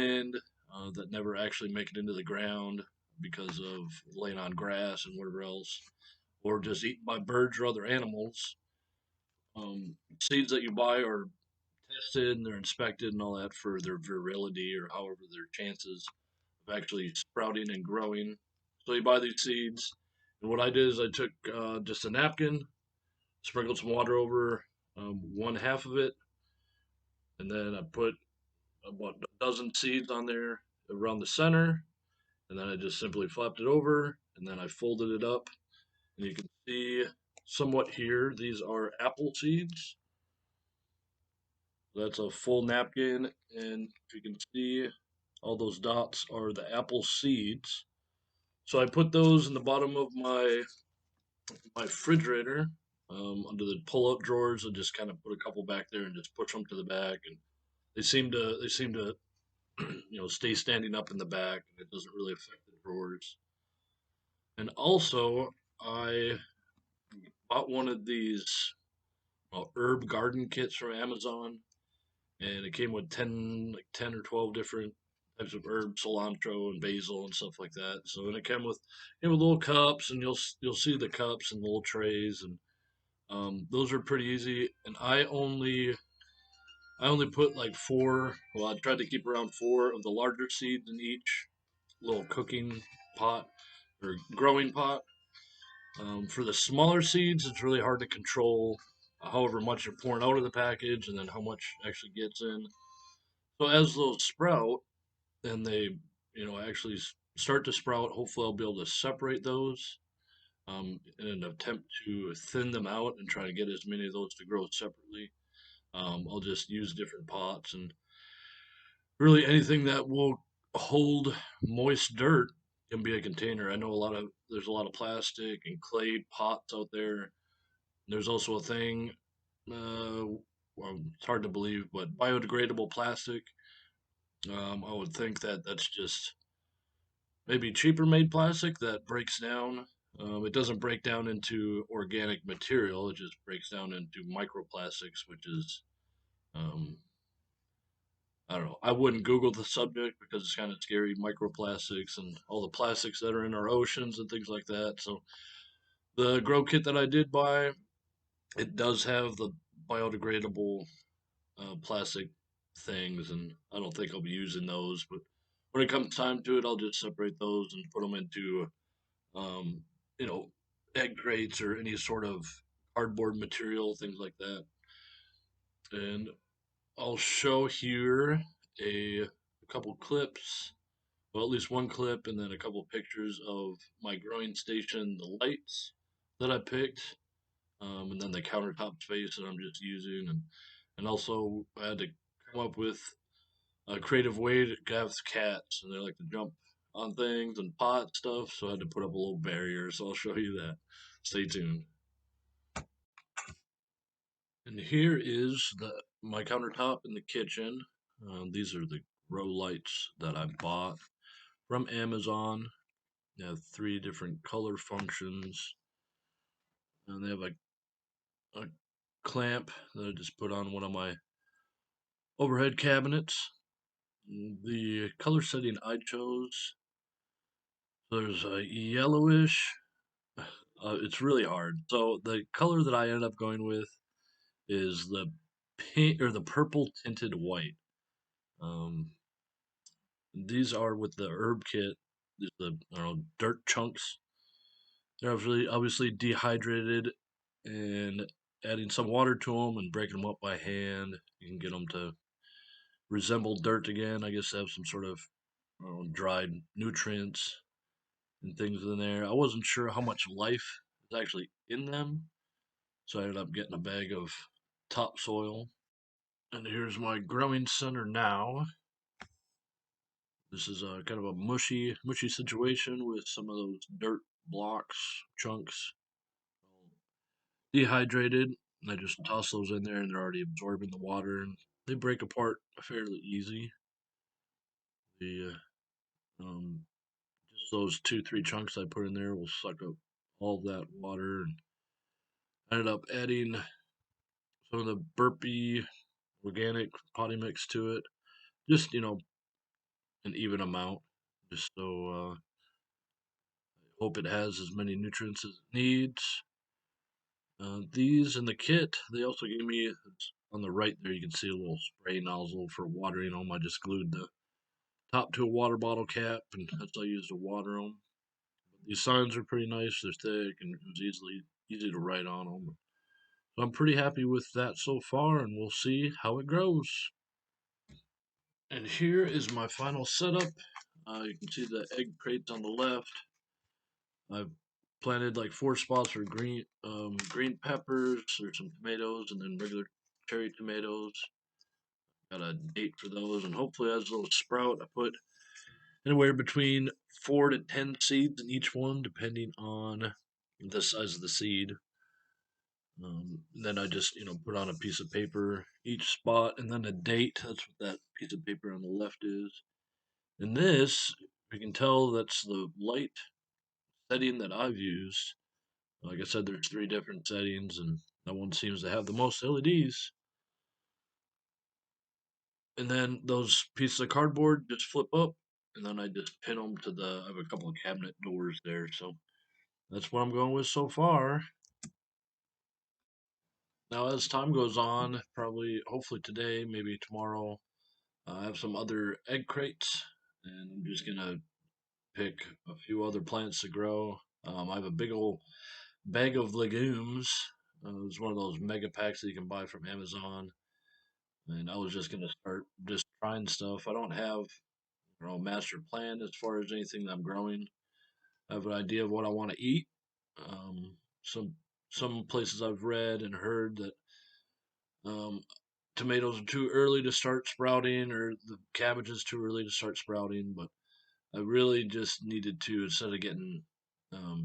wind that never actually make it into the ground because of laying on grass and whatever else, or just eaten by birds or other animals. Seeds that you buy are tested and they're inspected and all that for their virility or however their chances of actually sprouting and growing. So you buy these seeds, and what I did is I took just a napkin, sprinkled some water over one half of it, and then I put about a dozen seeds on there around the center, and then I just simply flapped it over, and then I folded it up, and you can see somewhat here. These are apple seeds. That's a full napkin, and if you can see, all those dots are the apple seeds. So I put those in the bottom of my refrigerator, under the pull-up drawers. I just kind of put a couple back there and just push them to the back, and they seem to stay standing up in the back, and it doesn't really affect the drawers. And also, I bought one of these herb garden kits from Amazon, and it came with 10 or 12 different types of herbs, cilantro and basil and stuff like that. So and it came with little cups, and you'll see the cups and little trays, and those are pretty easy. And I only put like four. Well, I tried to keep around four of the larger seeds in each little cooking pot or growing pot. For the smaller seeds, it's really hard to control however much you're pouring out of the package and then how much actually gets in. So as those sprout and they, actually start to sprout, hopefully I'll be able to separate those in an attempt to thin them out and try to get as many of those to grow separately. I'll just use different pots and really anything that will hold moist dirt can be a container. I know there's a lot of plastic and clay pots out there. There's also a thing, well, it's hard to believe, but biodegradable plastic. I would think that that's just maybe cheaper made plastic that breaks down. It doesn't break down into organic material. It just breaks down into microplastics, which is, um, I don't know. I wouldn't Google the subject because it's kind of scary, microplastics and all the plastics that are in our oceans and things like that. So the grow kit that I did buy, it does have the biodegradable plastic things, and I don't think I'll be using those. But when it comes time to it, I'll just separate those and put them into, um, you know, egg crates or any sort of cardboard material, things like that. And I'll show here a couple clips, well, at least one clip, and then a couple pictures of my growing station, the lights that I picked, and then the countertop space that I'm just using, and also I had to come up with a creative way to have cats, and they like to jump on things and pot stuff, so I had to put up a little barrier. So I'll show you that. Stay tuned. And here is my countertop in the kitchen. These are the grow lights that I bought from Amazon. They have three different color functions, and they have a clamp that I just put on one of my overhead cabinets. The color setting I chose, there's a yellowish. It's really hard. So the color that I ended up going with is the pink or the purple tinted white. Um, these are with the herb kit. These are the I don't know, dirt chunks. They're obviously dehydrated, and adding some water to them and breaking them up by hand, you can get them to resemble dirt again. I guess they have some sort of dried nutrients and things in there. I wasn't sure how much life is actually in them, so I ended up getting a bag of topsoil. And here's my growing center now. This is a kind of a mushy situation with some of those dirt blocks, chunks, dehydrated. And I just toss those in there, and they're already absorbing the water, and they break apart fairly easy. The just those two, three chunks I put in there will suck up all that water. And I ended up adding some of the burpee organic potting mix to it. Just an even amount, just so hope it has as many nutrients as it needs. These in the kit, they also gave me on the right there. You can see a little spray nozzle for watering them. I just glued the top to a water bottle cap, and that's all I use to water them. These signs are pretty nice. They're thick, and it was easy to write on them. So I'm pretty happy with that so far, and we'll see how it grows. And here is my final setup. You can see the egg crates on the left. I've planted like 4 spots for green peppers. There's some tomatoes, and then regular cherry tomatoes. Got a date for those, and hopefully as those sprout, I put anywhere between 4 to 10 seeds in each one, depending on the size of the seed. Then I just put on a piece of paper each spot, and then a date. That's what that piece of paper on the left is. And this, you can tell that's the light setting that I've used. Like I said, there's 3 different settings, and that one seems to have the most LEDs. And then those pieces of cardboard just flip up, and then I just pin them to I have a couple of cabinet doors there, so that's what I'm going with so far. Now, as time goes on, probably, hopefully today, maybe tomorrow, I have some other egg crates, and I'm just gonna pick a few other plants to grow. I have a big old bag of legumes. It's one of those mega packs that you can buy from Amazon, and I was just gonna start just trying stuff. I don't have master plan as far as anything that I'm growing. I have an idea of what I want to eat. Um, some some places I've read and heard that um, tomatoes are too early to start sprouting, or the cabbage is too early to start sprouting. But I really just needed to, instead of getting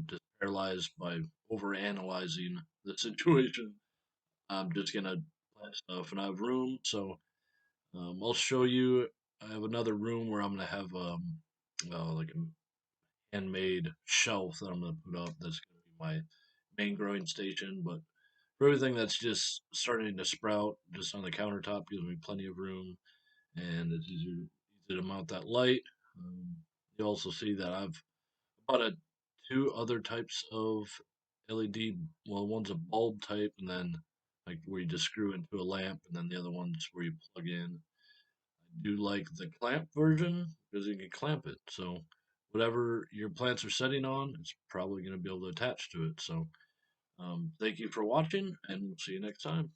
just paralyzed by over analyzing the situation, I'm just gonna plant stuff, and I have room. So I'll show you. I have another room where I'm gonna have like a handmade shelf that I'm gonna put up. That's gonna be my main growing station. But for everything that's just starting to sprout, just on the countertop gives me plenty of room, and it's easy to mount that light. Um, you also see that I've bought 2 other types of LED. Well, one's a bulb type, and then like where you just screw into a lamp, and then the other one's where you plug in. I do like the clamp version because you can clamp it. So whatever your plants are setting on, it's probably going to be able to attach to it. So thank you for watching, and we'll see you next time.